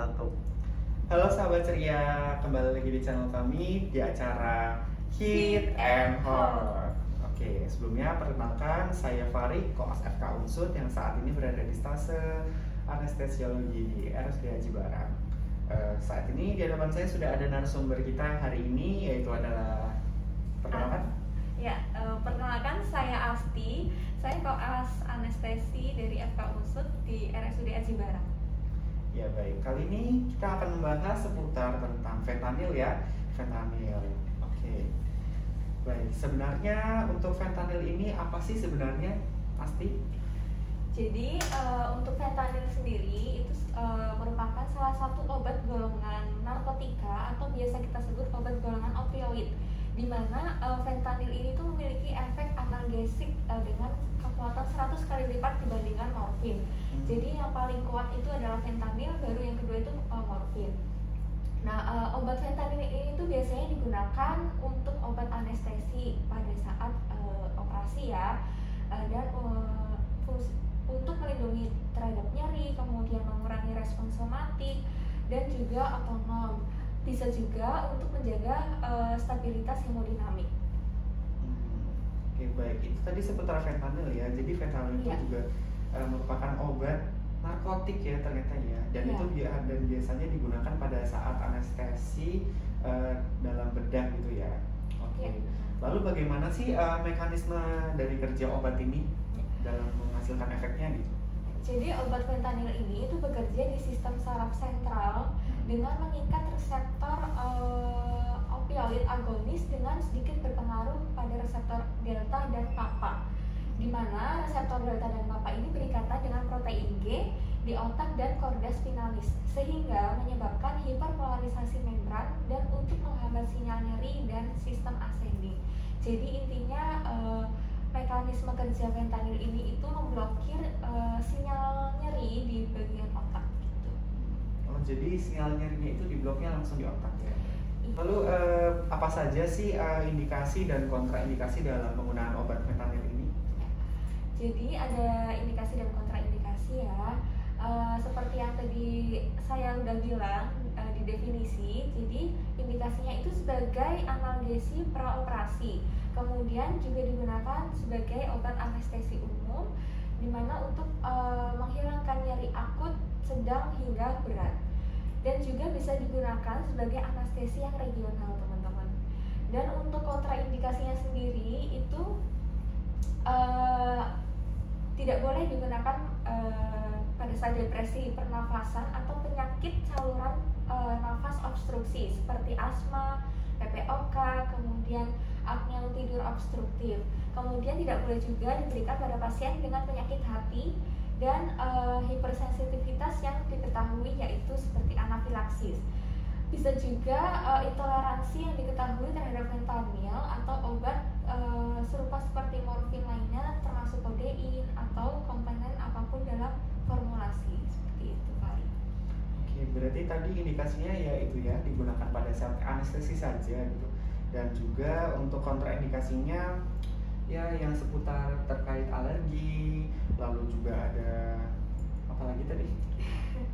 Satu. Halo sahabat ceria, kembali lagi di channel kami di acara Hit and Hot. Oke, sebelumnya perkenalkan saya Farid, koas FK Unsud yang saat ini berada di stase anestesiologi di RSUD Aji Barang. Saat ini di hadapan saya sudah ada narasumber kita hari ini, yaitu adalah perkenalkan. Perkenalkan saya Asti, saya koas anestesi dari FK Unsud di RSUD Aji Barang. Ya baik, kali ini kita akan membahas seputar tentang fentanyl ya. Fentanyl, oke. Baik, sebenarnya untuk fentanyl ini apa sih sebenarnya, Asti? Jadi untuk fentanyl sendiri itu merupakan salah satu obat golongan narkotika atau biasa kita sebut obat golongan opioid, di mana fentanyl ini tuh memiliki efek analgesik dengan kekuatan 100 kali lipat dibandingkan morfin. Jadi yang paling kuat itu adalah fentanyl, baru yang kedua itu morfin. Nah, obat fentanyl ini tuh biasanya digunakan untuk obat anestesi pada saat operasi ya, dan untuk melindungi terhadap nyeri, kemudian mengurangi respon somatik, dan juga otonom. Bisa juga untuk menjaga stabilitas hemodinamik. Oke, baik, itu tadi seputar fentanyl ya. Jadi fentanyl itu juga merupakan obat narkotik ya ternyata ya. Dan itu dan biasanya digunakan pada saat anestesi dalam bedah gitu ya. Oke. Lalu bagaimana sih mekanisme dari kerja obat ini dalam menghasilkan efeknya gitu? Jadi obat fentanyl ini itu bekerja di sistem saraf sentral dengan mengikat reseptor opioid agonis dengan sedikit berpengaruh pada reseptor delta dan kappa, di mana reseptor delta dan kappa ini berikatan dengan protein G di otak dan korda spinalis, sehingga menyebabkan hiperpolarisasi membran dan untuk menghambat sinyal nyeri dan sistem ascending. Jadi intinya mekanisme kerja fentanyl ini itu memblokir sinyal nyeri di bagian otak gitu. Oh, jadi sinyal nyerinya itu dibloknya langsung di otak ya. Lalu apa saja sih indikasi dan kontraindikasi dalam penggunaan obat fentanyl ini? Ya. Jadi ada indikasi dan kontraindikasi ya. Seperti yang tadi saya udah bilang di definisi, jadi indikasinya itu sebagai analgesi praoperasi, kemudian juga digunakan sebagai obat anestesi umum, di mana untuk menghilangkan nyeri akut, sedang hingga berat, dan juga bisa digunakan sebagai anestesi yang regional teman-teman. Dan untuk kontraindikasinya sendiri itu tidak boleh digunakan pada saat depresi pernafasan atau penyakit saluran nafas obstruksi seperti asma, PPOK, kemudian apnea tidur obstruktif. Kemudian tidak boleh juga diberikan pada pasien dengan penyakit hati dan hipersensitivitas yang diketahui, yaitu seperti anafilaksis. Bisa juga intoleransi yang diketahui terhadap fentanyl atau obat serupa seperti morfin lainnya, termasuk kodein atau komponen apapun dalam formulasi, seperti itu Pak. Oke, berarti tadi indikasinya ya itu ya digunakan pada saat anestesi saja gitu. Dan juga untuk kontraindikasinya ya yang seputar terkait alergi, lalu juga ada apa lagi tadi?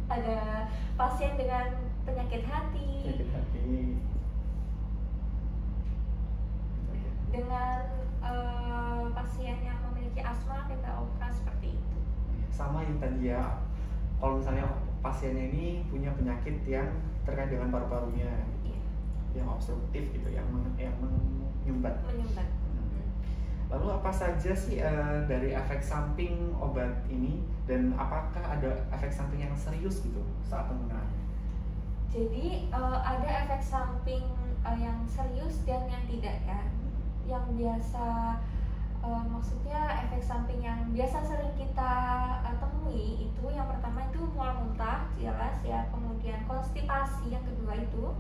Ada pasien dengan penyakit hati, dengan pasien yang memiliki asma, PPOK, seperti itu. Sama yang tadi ya, kalau misalnya pasiennya ini punya penyakit yang terkait dengan paru-parunya, yang obstruktif gitu, yang menyumbat. Lalu apa saja sih dari efek samping obat ini, dan apakah ada efek samping yang serius gitu saat penggunaan? Jadi ada efek samping yang serius dan yang tidak ya. Yang biasa maksudnya efek samping yang biasa sering kita temui itu yang pertama itu mual muntah, jelas ya. Kemudian konstipasi yang kedua itu.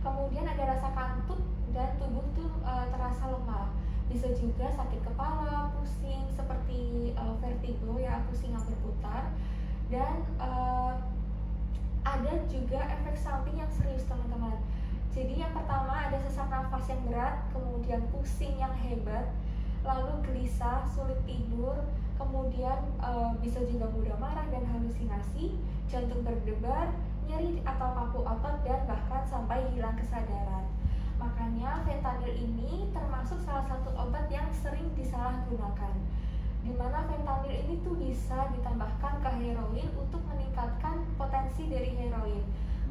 Kemudian ada rasa kantuk dan tubuh tuh terasa lemah. Bisa juga sakit kepala, pusing seperti vertigo ya, pusing yang berputar. Dan ada juga efek samping yang serius teman-teman. Jadi yang pertama ada sesak nafas yang berat, kemudian pusing yang hebat, lalu gelisah, sulit tidur, kemudian bisa juga mudah marah dan halusinasi, jantung berdebar, nyeri atau kaku otot, dan bahkan sampai hilang kesadaran. Makanya fentanyl ini termasuk salah satu obat yang sering disalahgunakan, di mana fentanyl ini tuh bisa ditambahkan ke heroin untuk meningkatkan potensi dari heroin.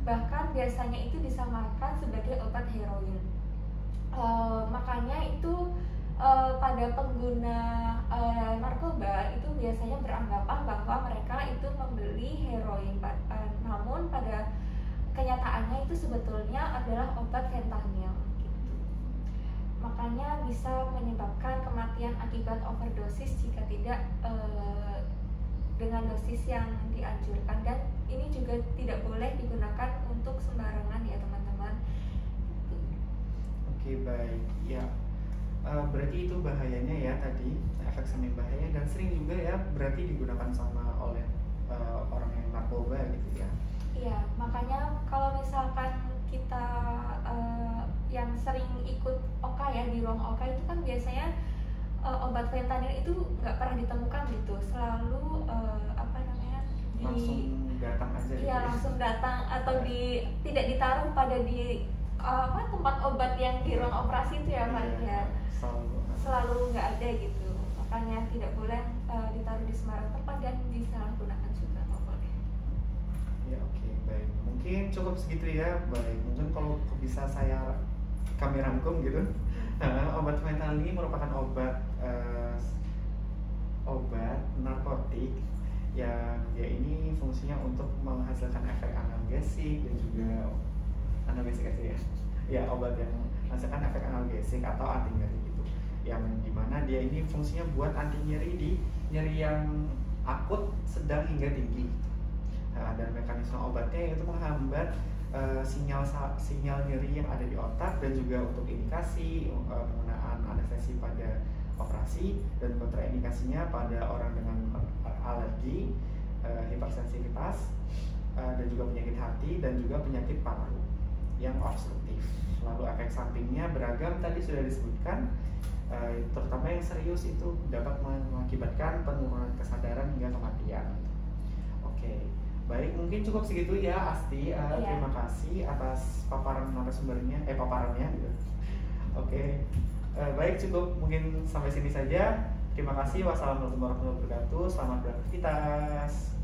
Bahkan biasanya itu disamakan sebagai obat heroin. Makanya itu pada pengguna narkoba itu biasanya beranggapan bahwa mereka itu membeli heroin, namun pada kenyataannya itu sebetulnya adalah obat fentanyl gitu. Makanya bisa menyebabkan kematian akibat overdosis jika tidak dengan dosis yang dianjurkan, dan ini juga tidak boleh digunakan untuk sembarangan ya teman-teman. Oke, baik ya. Berarti itu bahayanya ya tadi, efek samping bahaya, dan sering juga ya berarti digunakan sama oleh orang yang narkoba gitu ya. Iya, makanya kalau misalkan kita yang sering ikut OKA ya, di ruang OKA itu kan biasanya obat fentanyl itu nggak pernah ditemukan gitu, selalu langsung datang aja gitu ya, langsung datang atau tidak ditaruh pada di tempat obat yang di ruang operasi itu ya Pak ya. Selalu nggak ada gitu, makanya tidak boleh ditaruh di sembarang tempat dan disalahgunakan juga nggak boleh. Ya, oke, baik. Mungkin cukup segitu ya. Baik, mungkin kalau bisa kami rangkum gitu. Obat fentanyl ini merupakan obat narkotik yang dia ini fungsinya untuk menghasilkan efek analgesik dan juga analgesik aja ya. Ya, obat yang menghasilkan efek analgesik atau anti nyeri gitu. Yang dimana dia ini fungsinya buat anti nyeri di nyeri yang akut, sedang hingga tinggi. Dan mekanisme obatnya itu menghambat sinyal nyeri yang ada di otak, dan juga untuk indikasi penggunaan anestesi pada operasi, dan kontraindikasinya pada orang dengan alergi, hipersensitivitas, dan juga penyakit hati, dan juga penyakit paru yang obstruktif. Lalu efek sampingnya beragam, tadi sudah disebutkan, terutama yang serius itu dapat mengakibatkan penurunan kesadaran hingga kematian. Oke, baik, mungkin cukup segitu ya Asti. Terima kasih atas paparannya gitu. Oke, baik, cukup mungkin sampai sini saja. Terima kasih. Wassalamualaikum warahmatullahi wabarakatuh. Selamat beraktivitas.